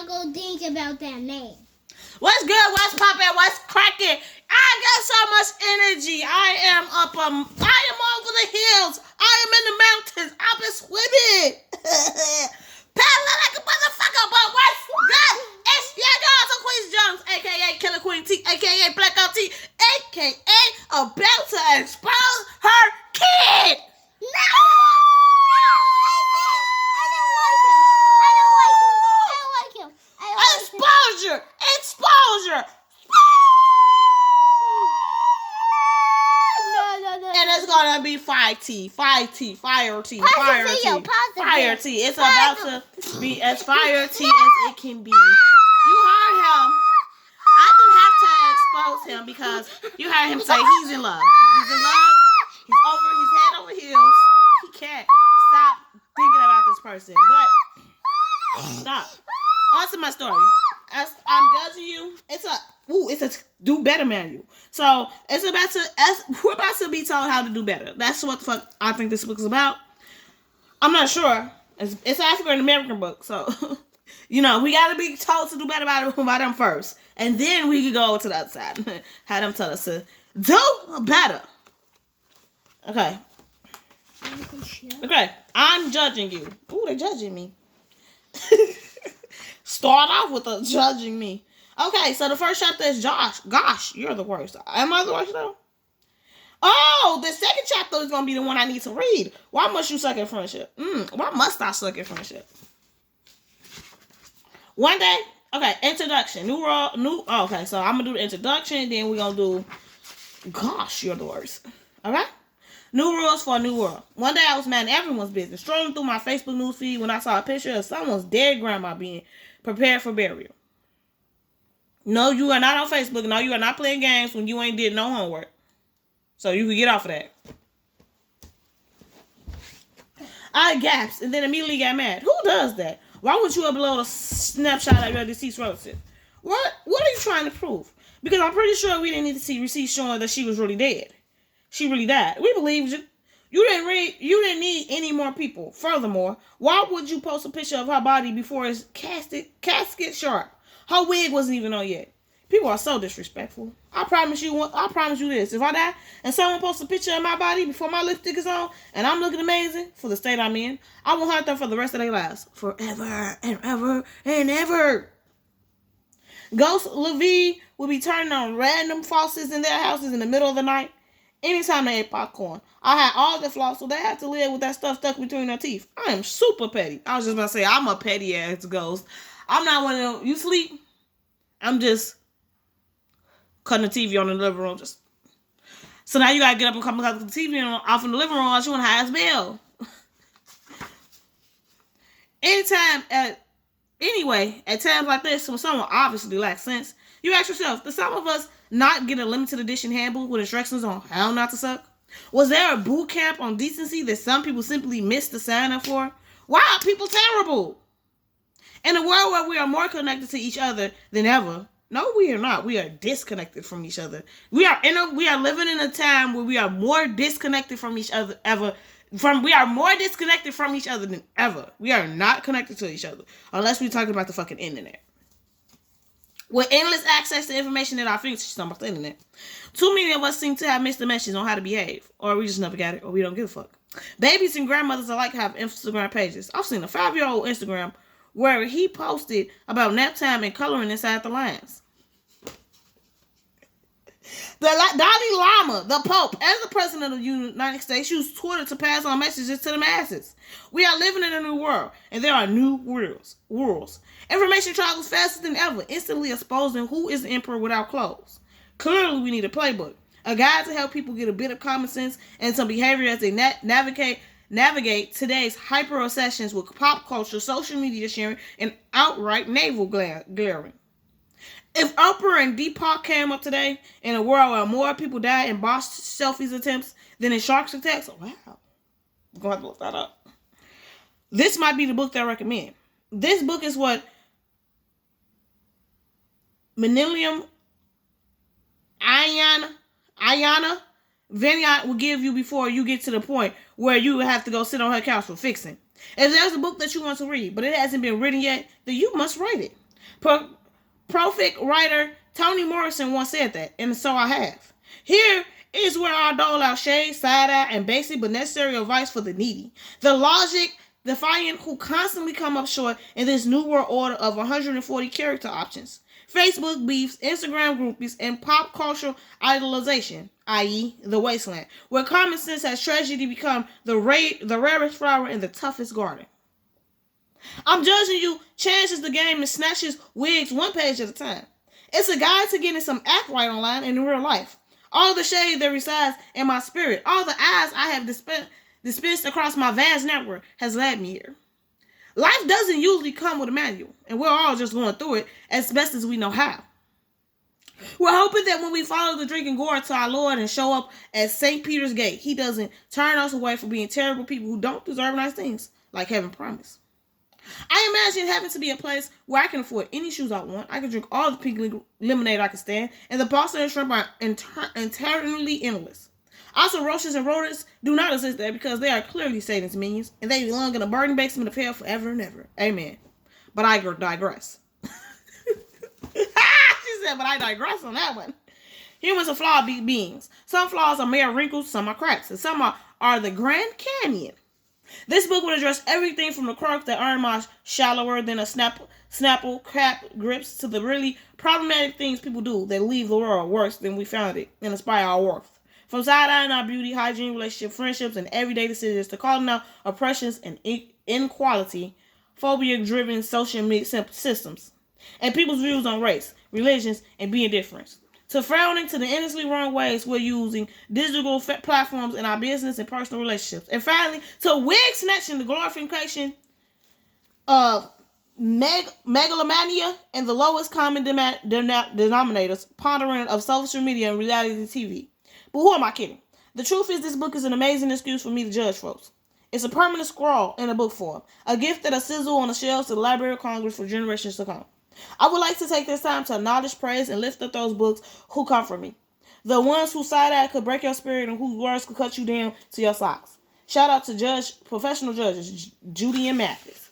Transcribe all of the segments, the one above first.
not gonna think about that name. What's good? What's poppin'? What's cracking? I got so much energy. I am over the hills. I am in the mountains. I've been swimming. Paddling like a motherfucker, but what's good? It's your girl, so Queen Jones, aka Killer Queen T, aka Blackout T, aka about to expose her kid. No! Exposure. No. And it's gonna be fire tea. Fire tea. It's about to be as fire tea as it can be. You heard him. I didn't have to expose him because you heard him say he's in love. He's in love. He's head over heels. He can't stop thinking about this person. But stop. On to my story. As I'm judging you, it's a do better manual. So we're about to be told how to do better. That's what the fuck I think this book is about. I'm not sure. It's an African American book, so we gotta be told to do better by them first, and then we can go to the other side. Have them tell us to do better. Okay. I'm judging you. Ooh, they're judging me. Start off with the judging me. Okay, so the first chapter is Josh. Gosh, you're the worst. Am I the worst though? Oh, the second chapter is gonna be the one I need to read. Why must you suck at friendship? Why must I suck at friendship? One day, okay, introduction. Okay, so I'm gonna do the introduction, then we're gonna do gosh, you're the worst. Okay? New rules for a new world. One day I was minding everyone's business, strolling through my Facebook newsfeed when I saw a picture of someone's dead grandma being prepared for burial. No, you are not on Facebook. No, you are not playing games when you ain't did no homework. So you can get off of that. I gasped and then immediately got mad. Who does that? Why would you upload a snapshot of your deceased relative? What are you trying to prove? Because I'm pretty sure we didn't need to see receipts showing that she was really dead. She really died. We believed you. You didn't need any more people. Furthermore, why would you post a picture of her body before it's casket sharp? Her wig wasn't even on yet. People are so disrespectful. I promise you this. If I die and someone posts a picture of my body before my lipstick is on and I'm looking amazing for the state I'm in, I will haunt them for the rest of their lives. Forever and ever and ever. Ghost Luvvie will be turning on random faucets in their houses in the middle of the night. Anytime they ate popcorn. I had all the floss, so they have to live with that stuff stuck between their teeth. I am super petty. I was just about to say, I'm a petty ass ghost. I'm not one of them. You sleep? I'm just cutting the TV on in the living room. So now you gotta get up and come cut the TV off in the living room unless you want high as bell. At times like this, when someone obviously lacks sense, you ask yourself, does some of us not get a limited edition handbook with instructions on how not to suck? Was there a boot camp on decency that some people simply missed the sign up for? Why are people terrible? In a world where we are more connected to each other than ever, no, we are not. We are disconnected from each other. We are living in a time where we are more disconnected from each other we are more disconnected from each other than ever. We are not connected to each other unless we talk about the fucking internet. With endless access to information at our fingertips on the internet, too many of us seem to have missed the message on how to behave, or we just never got it, or we don't give a fuck. Babies and grandmothers alike have Instagram pages. I've seen a 5-year-old Instagram where he posted about nap time and coloring inside the lines. The Dalai Lama, the Pope, as the President of the United States, used Twitter to pass on messages to the masses. We are living in a new world, and there are new rules. Information travels faster than ever, instantly exposing who is the emperor without clothes. Clearly, we need a playbook, a guide to help people get a bit of common sense and some behavior as they navigate today's hyper-obsessions with pop culture, social media sharing, and outright navel glaring. If Oprah and Deepak came up today in a world where more people die in boss selfies attempts than in sharks attacks, wow, I'm going to have to look that up. This might be the book that I recommend. This book is what Millennium Ayana Vinyard will give you before you get to the point where you have to go sit on her couch for fixing. If there's a book that you want to read, but it hasn't been written yet, then you must write it. Prolific writer Toni Morrison once said that, and so I have. Here is where I dole out shade, side-eye, and basic but necessary advice for the needy. The logic defiant who constantly come up short in this new world order of 140 character options. Facebook beefs, Instagram groupies, and pop cultural idolization, i.e. the wasteland, where common sense has tragedy become the rarest flower in the toughest garden. I'm judging you changes the game and snatches wigs one page at a time. It's a guide to getting some act right online and in real life. All the shade that resides in my spirit, all the eyes I have dispensed across my vast network has led me here. Life doesn't usually come with a manual, and we're all just going through it as best as we know how. We're hoping that when we follow the drinking gourd to our Lord and show up at St. Peter's Gate, he doesn't turn us away from being terrible people who don't deserve nice things like heaven promised. I imagine heaven to be a place where I can afford any shoes I want, I can drink all the pink lemonade I can stand, and the pasta and shrimp are entirely endless. Also, roaches and rodents do not exist there because they are clearly Satan's minions, and they belong in a burning basement of hell forever and ever. Amen. But I digress. She said, but I digress on that one. Humans are flawed beings. Some flaws are mere wrinkles, some are cracks, and some are the Grand Canyon. This book will address everything from the quirks that earn my shallower than a Snapple cap grips to the really problematic things people do that leave the world worse than we found it and inspire our worth. From side-eyeing our beauty, hygiene, relationship, friendships, and everyday decisions to calling out oppressions and inequality, phobia-driven social media systems, and people's views on race, religions, and being different. To frowning to the endlessly wrong ways we're using digital platforms in our business and personal relationships. And finally, to wig snatching the glorification of megalomania and the lowest common denominators pondering of social media and reality TV. But who am I kidding? The truth is this book is an amazing excuse for me to judge folks. It's a permanent scroll in a book form, a gift that'll sizzle on the shelves of the Library of Congress for generations to come. I would like to take this time to acknowledge, praise, and lift up those books who comfort me. The ones whose side-eye could break your spirit and whose words could cut you down to your socks. Shout out to professional judges, Judy and Mathis.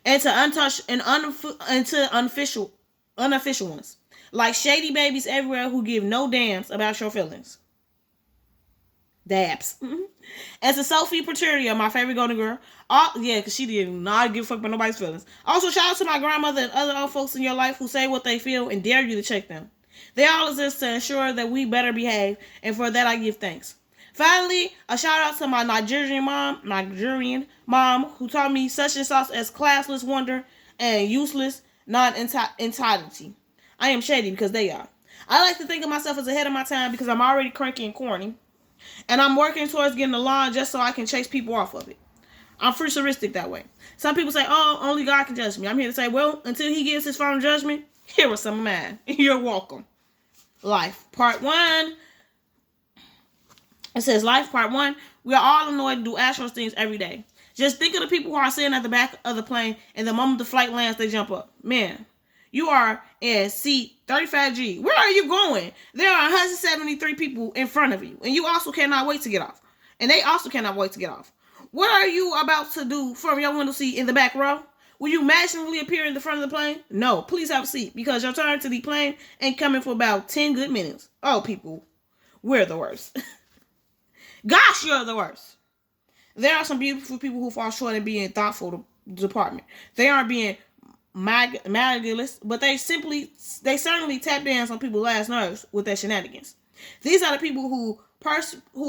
And to untouched and unofficial ones, like shady babies everywhere who give no damns about your feelings. Dabs. As a Sophie Pateria, my favorite golden girl. Because she did not give a fuck about nobody's feelings. Also, shout out to my grandmother and other old folks in your life who say what they feel and dare you to check them. They all exist to ensure that we better behave, and for that I give thanks. Finally, a shout out to my Nigerian mom, who taught me such and such as classless wonder and useless non-entitlement. I am shady because they are. I like to think of myself as ahead of my time because I'm already cranky and corny. And I'm working towards getting the lawn just so I can chase people off of it. I'm futuristic that way. Some people say, oh, only God can judge me. I'm here to say, well, until he gives his final judgment, here are some of mine. You're welcome. Life, part 1. It says, life, part 1. We are all annoyed to do astral things every day. Just think of the people who are sitting at the back of the plane and the moment the flight lands, they jump up. Man, you are in seat 35G. Where are you going? There are 173 people in front of you, and you also cannot wait to get off. And they also cannot wait to get off. What are you about to do from your window seat in the back row? Will you magically appear in the front of the plane? No, please have a seat, because your turn to the plane ain't coming for about 10 good minutes. Oh, people, we're the worst. Gosh, you're the worst. There are some beautiful people who fall short in being thoughtful department. They aren't being magulous, but they certainly tap dance on people's last nerves with their shenanigans. These are the people who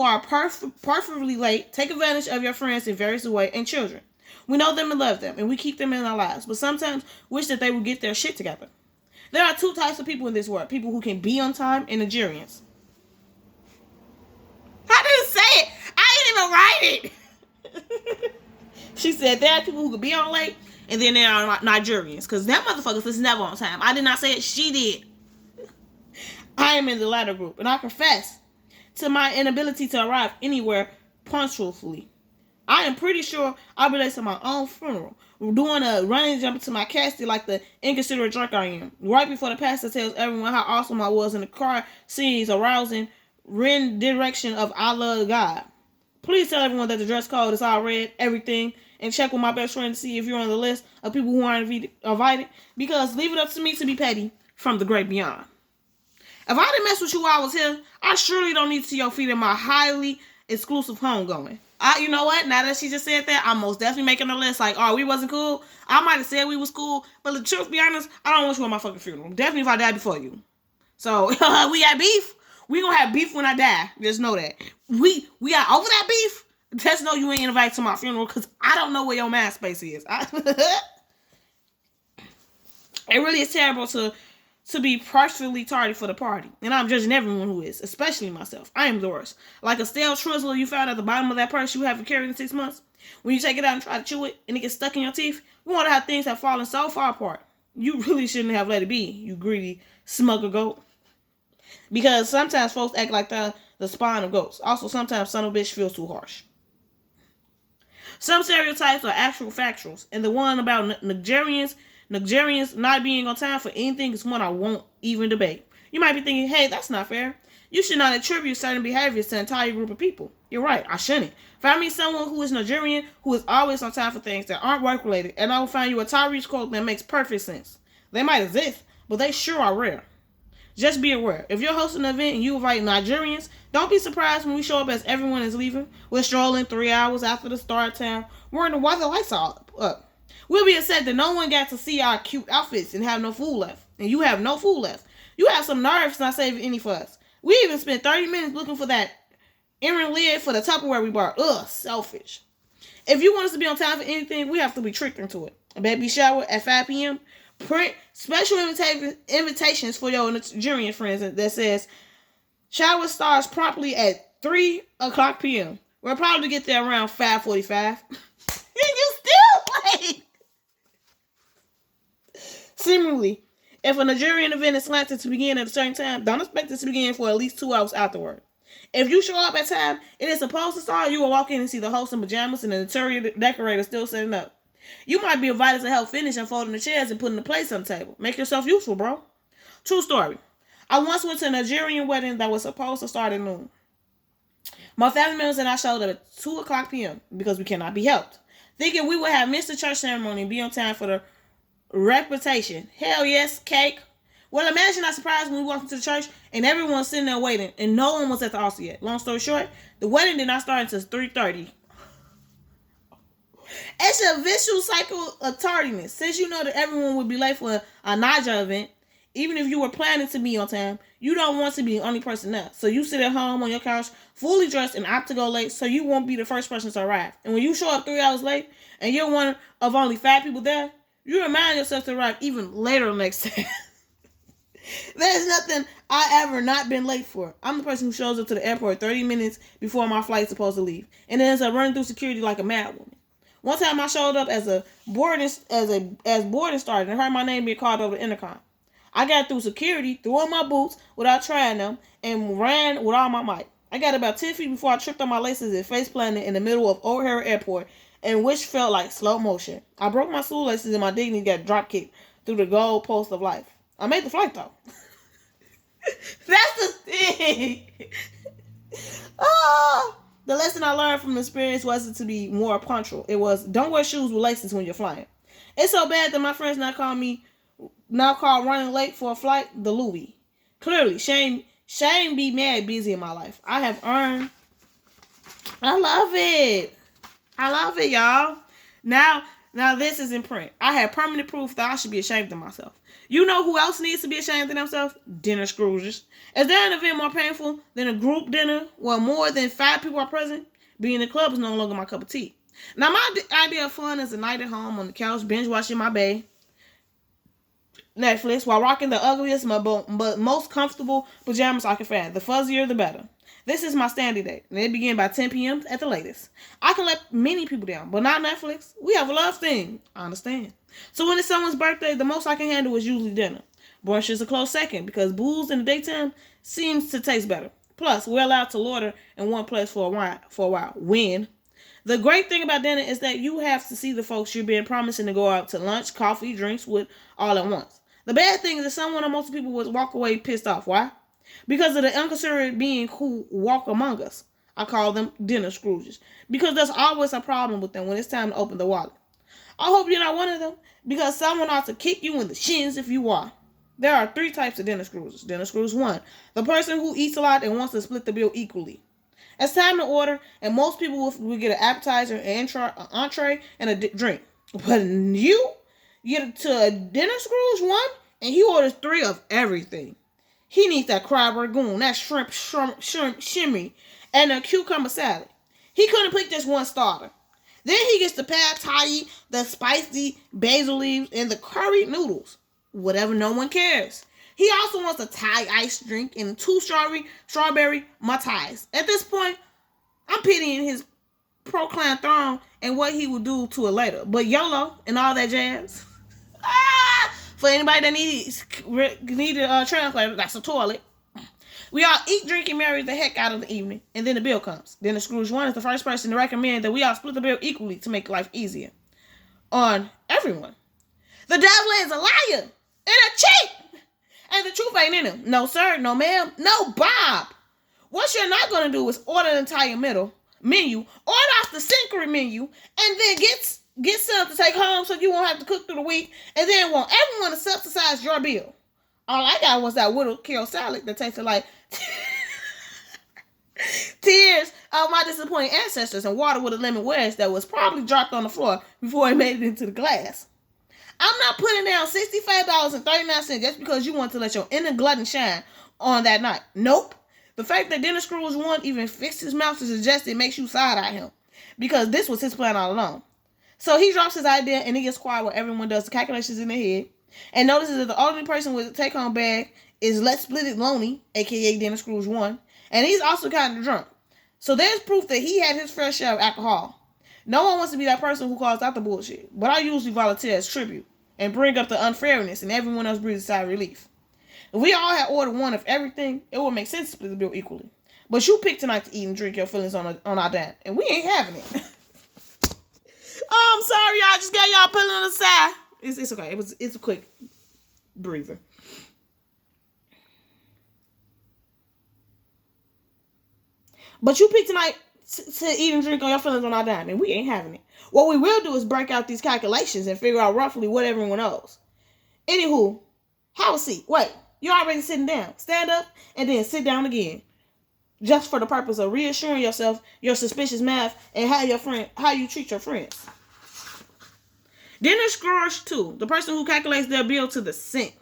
are perfectly late, take advantage of your friends in various ways, and children. We know them and love them, and we keep them in our lives, but sometimes wish that they would get their shit together. There are 2 types of people in this world: people who can be on time and Nigerians. I didn't say it. I didn't even write it. She said there are people who can be on late, and then there are Nigerians, because that motherfuckers is never on time. I did not say it. She did. I am in the latter group, and I confess to my inability to arrive anywhere punctually. I am pretty sure I'll be late to my own funeral, doing a running jump into my casket like the inconsiderate jerk I am, right before the pastor tells everyone how awesome I was in the car scenes arousing rendition of I Love God. Please tell everyone that the dress code is all red, everything, and check with my best friend to see if you're on the list of people who aren't invited. Because leave it up to me to be petty from the great beyond. If I didn't mess with you while I was here, I surely don't need to see your feet in my highly exclusive homegoing. You know what? Now that she just said that, I'm most definitely making a list. Like, oh, we wasn't cool. I might have said we was cool, but the truth be honest, I don't want you at my fucking funeral. Definitely if I die before you. So we got beef. We gonna have beef when I die. Just know that. We got over that beef. Just know you ain't invited to my funeral because I don't know where your mind space is. It really is terrible to be partially tardy for the party. And I'm judging everyone who is, especially myself. I am the worst. Like a stale Twizzler you found at the bottom of that purse you haven't carried in 6 months. When you take it out and try to chew it and it gets stuck in your teeth, you wonder how things have fallen so far apart. You really shouldn't have let it be, you greedy smugger goat. Because sometimes folks act like the spawn of goats. Also, sometimes son of a bitch feels too harsh. Some stereotypes are actual factuals. And the one about Nigerians not being on time for anything is one I won't even debate. You might be thinking, hey, that's not fair. You should not attribute certain behaviors to an entire group of people. You're right, I shouldn't. If I meet someone who is Nigerian, who is always on time for things that aren't work-related, and I will find you a Tyrese quote that makes perfect sense. They might exist, but they sure are rare. Just be aware. If you're hosting an event and you invite Nigerians, don't be surprised when we show up as everyone is leaving. We're strolling 3 hours after the start time, wondering why the lights are up. We'll be upset that no one got to see our cute outfits and have no food left. And you have no food left. You have some nerves not saving any for us. We even spent 30 minutes looking for that earring lid for the Tupperware we bought. Ugh, selfish. If you want us to be on time for anything, we have to be tricked into it. A baby shower at 5 p.m. Print special invitations for your Nigerian friends that says, shower starts promptly at 3 o'clock p.m. We'll probably get there around 5:45. You still late. Similarly, if a Nigerian event is slanted to begin at a certain time, don't expect it to begin for at least 2 hours afterward. If you show up at time it is supposed to start, you will walk in and see the host in pajamas and the interior decorator still setting up. You might be invited to help finish unfolding the chairs and putting the plates on the table. Make yourself useful, bro. True story. I once went to a Nigerian wedding that was supposed to start at noon. My family members and I showed up at 2 o'clock p.m. because we cannot be helped. Thinking we would have missed the church ceremony and be on time for the reputation. Hell yes, cake. Well, imagine our surprise when we walked into the church and everyone was sitting there waiting and no one was at the altar yet. Long story short, the wedding did not start until 3:30. It's a vicious cycle of tardiness. Since you know that everyone would be late for a Niger event, even if you were planning to be on time, you don't want to be the only person there. So you sit at home on your couch, fully dressed and opt to go late so you won't be the first person to arrive. And when you show up 3 hours late and you're one of only 5 people there, you remind yourself to arrive even later next time. There's nothing I ever not been late for. I'm the person who shows up to the airport 30 minutes before my flight's supposed to leave. And then ends up running through security like a mad woman. One time I showed up as boarding started and heard my name being called over the intercom. I got through security, threw on my boots without trying them, and ran with all my might. I got about 10 feet before I tripped on my laces and face planted in the middle of O'Hare Airport, and which felt like slow motion. I broke my shoelaces and my dignity got drop kicked through the goal post of life. I made the flight though. That's the thing. The lesson I learned from the experience wasn't to be more punctual. It was, don't wear shoes with laces when you're flying. It's so bad that my friends now call running late for a flight the Luvvie. Clearly, shame be mad busy in my life. I love it, y'all. Now this is in print. I have permanent proof that I should be ashamed of myself. You know who else needs to be ashamed of themselves? Dinner Scrooges. Is there an event more painful than a group dinner where more than 5 people are present? Being in the club is no longer my cup of tea. Now, my idea of fun is a night at home on the couch, binge watching my bae Netflix while rocking the ugliest but most comfortable pajamas I can find. The fuzzier, the better. This is my standing date, and it begins by 10 p.m. at the latest. I can let many people down, but not Netflix. We have a love thing. I understand. So when it's someone's birthday, the most I can handle is usually dinner. Brunch is a close second because booze in the daytime seems to taste better. Plus, we're allowed to loiter in one place for a while. When? The great thing about dinner is that you have to see the folks you're being promising to go out to lunch, coffee, drinks with all at once. The bad thing is that someone or most people would walk away pissed off. Why? Because of the inconsiderate being who walk among us. I call them dinner Scrooges because there's always a problem with them when it's time to open the wallet. I hope you're not one of them because someone ought to kick you in the shins if you are. There are 3 types of dinner Scrooges. Dinner Scrooge 1, the person who eats a lot and wants to split the bill equally. It's time to order, and most people will get an appetizer, an entree, and a drink. But you get to a dinner Scrooge 1, and he orders 3 of everything. He needs that crab rangoon, that shrimp shimmy, and a cucumber salad. He couldn't pick just one starter. Then he gets the pad thai, the spicy basil leaves, and the curry noodles. Whatever, no one cares. He also wants a Thai iced drink and 2 strawberry mai tais. At this point, I'm pitying his proclaimed throne and what he will do to it later. But YOLO and all that jazz. For anybody that need a translator, that's a toilet. We all eat, drink, and marry the heck out of the evening, and then the bill comes. Then the Scrooge 1 is the first person to recommend that we all split the bill equally to make life easier on everyone. The devil is a liar and a cheat, and the truth ain't in him. No sir, no ma'am, no Bob. What you're not going to do is order the entire menu, order off the secret menu, and then get some to take home so you won't have to cook through the week, and then want everyone to subsidize your bill. All I got was that Whittle Kale salad that tasted like tears of my disappointed ancestors and water with a lemon wedge that was probably dropped on the floor before it made it into the glass. I'm not putting down $65.39 just because you want to let your inner glutton shine on that night. Nope. The fact that Dinner Scrooge 1 even fixed his mouth to suggest it makes you side-eye him because this was his plan all along. So he drops his idea and he gets quiet while everyone does the calculations in their head and notices that the only person with a take-home bag is Let's Split It Lonely, a.k.a. Dinner Scrooge 1, and he's also kind of drunk. So there's proof that he had his fair share of alcohol. No one wants to be that person who calls out the bullshit, but I usually volunteer as tribute and bring up the unfairness and everyone else breathes a sigh of relief. If we all had ordered 1 of everything, it would make sense to split the bill equally. But you picked tonight to eat and drink your feelings on our dime, and we ain't having it. Oh, I'm sorry, y'all. Just got y'all pulling on the side. It's okay. It's a quick breather. But you picked tonight to eat and drink on your feelings on our dime, and we ain't having it. What we will do is break out these calculations and figure out roughly what everyone owes. Anywho, have a seat. Wait, you're already sitting down. Stand up and then sit down again. Just for the purpose of reassuring yourself your suspicious math and how you treat your friends. Dinner Scrooge 2, the person who calculates their bill to the cent.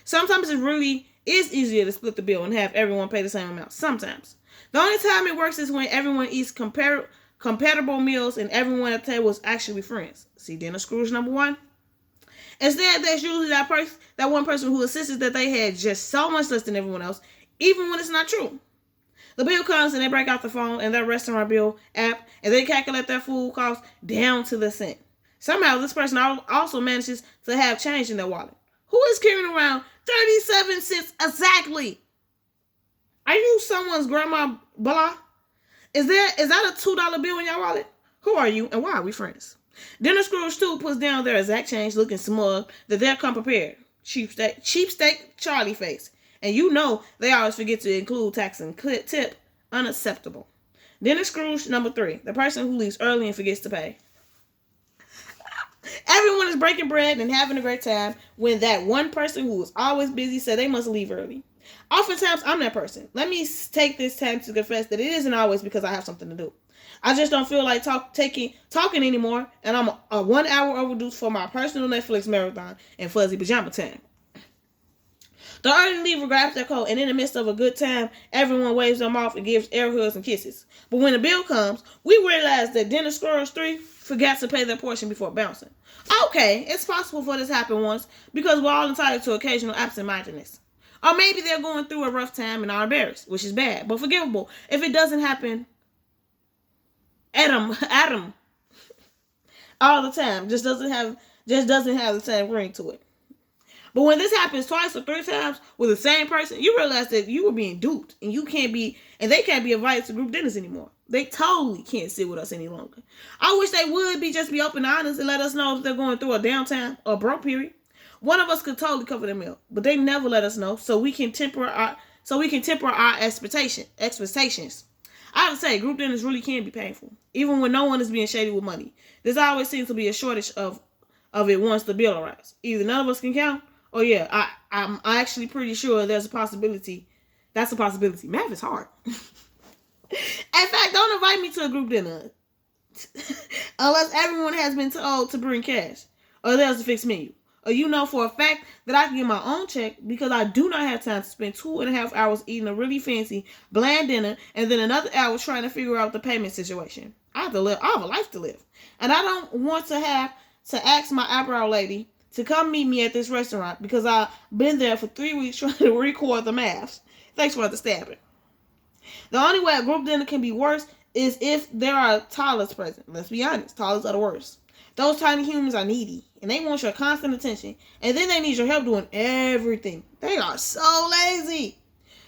Sometimes it really is easier to split the bill and have everyone pay the same amount. Sometimes. The only time it works is when everyone eats compatible meals and everyone at the table is actually friends. See Dinner Scrooge number 1? Instead, there's usually that one person who insists that they had just so much less than everyone else, even when it's not true. The bill comes and they break out the phone and their restaurant bill app and they calculate their food costs down to the cent. Somehow, this person also manages to have change in their wallet. Who is carrying around 37 cents exactly? Are you someone's grandma blah? Is that a $2 bill in your wallet? Who are you and why are we friends? Dinner Scrooge 2 puts down their exact change looking smug that they'll come prepared. Cheapsteak Charlie face. And you know they always forget to include tax and tip. Unacceptable. Dinner Scrooge number 3. The person who leaves early and forgets to pay. Everyone is breaking bread and having a great time when that one person who is always busy said they must leave early. Oftentimes, I'm that person. Let me take this time to confess that it isn't always because I have something to do. I just don't feel like talking anymore, and I'm a 1 hour overdue for my personal Netflix marathon and fuzzy pajama time. The early leaver grabs their coat, and in the midst of a good time, everyone waves them off and gives air hugs and kisses. But when the bill comes, we realize that Dinner Scrooge 3 forgot to pay their portion before bouncing. Okay, it's possible for this to happen once because we're all entitled to occasional absent-mindedness. Or maybe they're going through a rough time and are embarrassed, which is bad, but forgivable if it doesn't happen Adam all the time. Just doesn't have the same ring to it. But when this happens twice or 3 times with the same person, you realize that you were being duped and they can't be invited to group dinners anymore. They totally can't sit with us any longer. I wish they would just be open and honest and let us know if they're going through a downtime or a broke period. One of us could totally cover the meal, but they never let us know so we can temper our expectations. I have to say, group dinners really can be painful, even when no one is being shady with money. There's always seems to be a shortage of it once the bill arrives. Either none of us can count, or yeah, I'm actually pretty sure there's a possibility. That's a possibility. Math is hard. In fact, don't invite me to a group dinner unless everyone has been told to bring cash, or there's a fixed menu. Or you know for a fact that I can get my own check because I do not have time to spend 2.5 hours eating a really fancy, bland dinner and then another hour trying to figure out the payment situation. I have a life to live. And I don't want to have to ask my eyebrow lady to come meet me at this restaurant because I've been there for 3 weeks trying to record the maths. Thanks for understanding. The only way a group dinner can be worse is if there are toddlers present. Let's be honest, toddlers are the worst. Those tiny humans are needy, and they want your constant attention, and then they need your help doing everything. They are so lazy.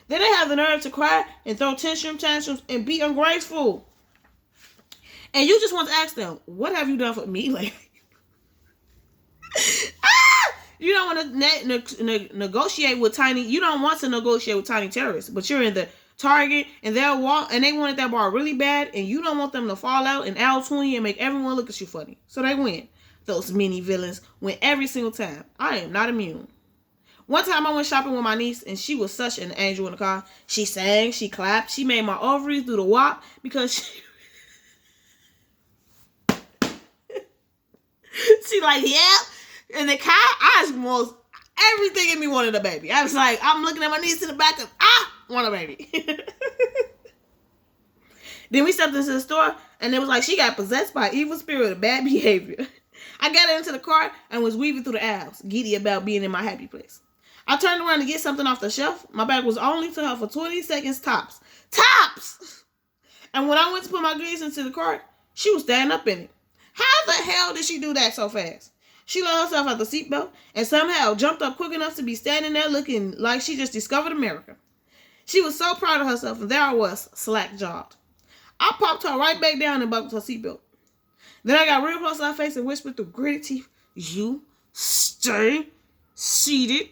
Then they have the nerve to cry and throw tantrums and be ungraceful. And you just want to ask them, what have you done for me lately? You don't want to negotiate with tiny. You don't want to negotiate with tiny terrorists, but you're in the Target and they'll walk and they wanted that bar really bad, and you don't want them to fall out and out 20 and make everyone look at you funny. So they win. Those mini villains win every single time. I am not immune. One time I went shopping with my niece and she was such an angel in the car. She sang, she clapped, she made my ovaries do the wop because she like, yeah. In the car, I was everything in me wanted a baby. I was like, I'm looking at my niece in the back of, want a baby. Then we stepped into the store and it was like she got possessed by an evil spirit of bad behavior. I got into the car and was weaving through the aisles, giddy about being in my happy place. I turned around to get something off the shelf. My back was only to her for 20 seconds tops. Tops! And when I went to put my goods into the cart, she was standing up in it. How the hell did she do that so fast? She let herself out the seatbelt and somehow jumped up quick enough to be standing there looking like she just discovered America. She was so proud of herself, and there I was, slack-jawed. I popped her right back down and buckled her seatbelt. Then I got real close to her face and whispered through gritted teeth, you stay seated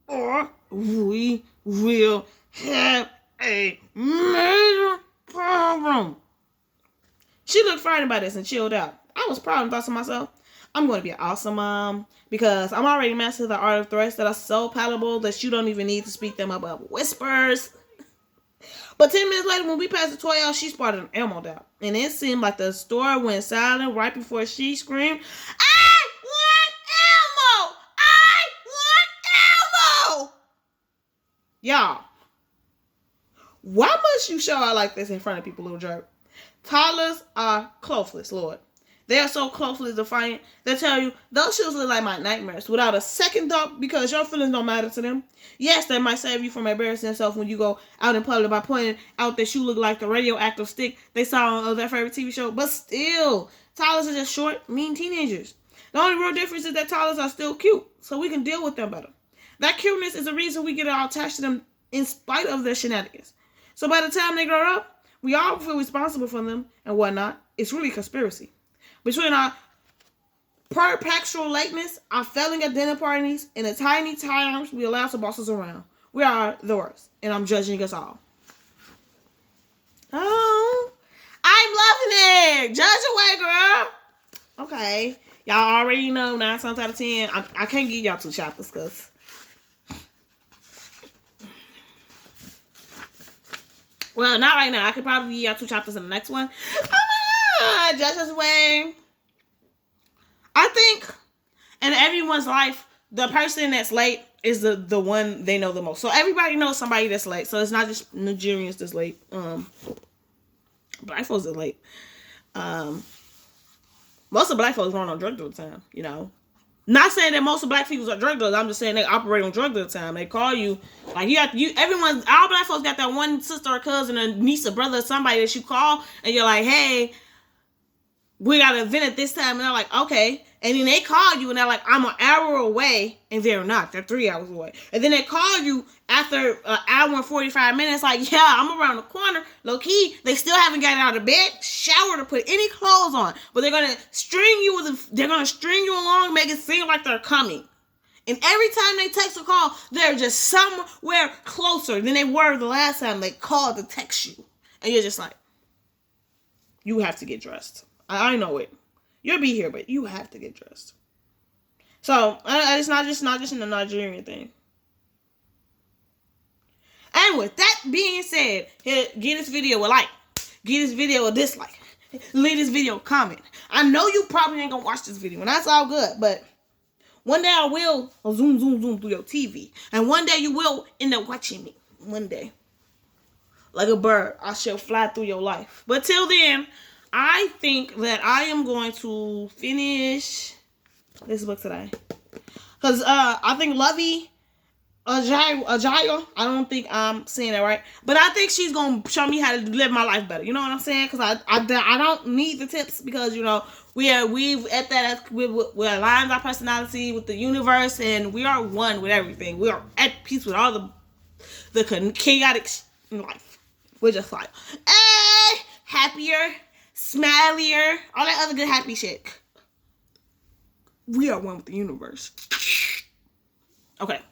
or we will have a major problem. She looked frightened by this and chilled out. I was proud and thought to myself, I'm going to be an awesome mom because I'm already mastered the art of threats that are so palatable that you don't even need to speak them above whispers. But 10 minutes later, when we passed the toy aisle, she spotted an Elmo doll. And it seemed like the store went silent right before she screamed, I want Elmo! I want Elmo! Y'all, why must you show out like this in front of people, little jerk? Toddlers are closeless, Lord. They are so closely defiant. They tell you, those shoes look like my nightmares without a second thought because your feelings don't matter to them. Yes, they might save you from embarrassing yourself when you go out in public by pointing out that you look like the radioactive stick they saw on their favorite TV show. But still, toddlers are just short, mean teenagers. The only real difference is that toddlers are still cute, so we can deal with them better. That cuteness is the reason we get all attached to them in spite of their shenanigans. So by the time they grow up, we all feel responsible for them and whatnot. It's really conspiracy. Between our perpetual lateness, our failing at dinner parties, and the tiny times we allow to boss us around, we are the worst, and I'm judging us all. Oh, I'm loving it. Judge away, girl. Okay, y'all already know 9 times out of 10. I can't give y'all 2 chapters because well, not right now. I could probably give y'all 2 chapters in the next one. Judge us away. I think in everyone's life, the person that's late is the one they know the most. So everybody knows somebody that's late. So it's not just Nigerians that's late. Black folks are late. Most of black folks run on drugs all the time, you know. Not saying that most of black people are drug dealers. I'm just saying they operate on drugs all the time. They call you like all black folks got that one sister or cousin or niece or brother or somebody that you call and you're like, hey, we got an event at this time, and they're like, okay. And then they call you, and they're like, I'm an hour away, and they're not. They're 3 hours away. And then they call you after an hour and 45 minutes, like, yeah, I'm around the corner. Low key, they still haven't gotten out of bed, showered, or put any clothes on. But they're gonna string you along, make it seem like they're coming. And every time they text or call, they're just somewhere closer than they were the last time they called to text you. And you're just like, you have to get dressed. I know it. You'll be here, but you have to get dressed. So it's not just a Nigerian thing. And with that being said, give this video a like, give this video a dislike, leave this video a comment. I know you probably ain't gonna watch this video, and that's all good, but one day I will zoom through your TV, and one day you will end up watching me. One day, like a bird, I shall fly through your life. But till then, I think that I am going to finish this book today, because I think Luvvie Ajayi, I don't think I'm saying that right, but I think she's gonna show me how to live my life better. You know what I'm saying? Because I don't need the tips, because we've at that we aligned our personality with the universe, and we are one with everything. We are at peace with all the chaotic in life. We're just like happier, smilier, all that other good happy shit. We are one with the universe. Okay.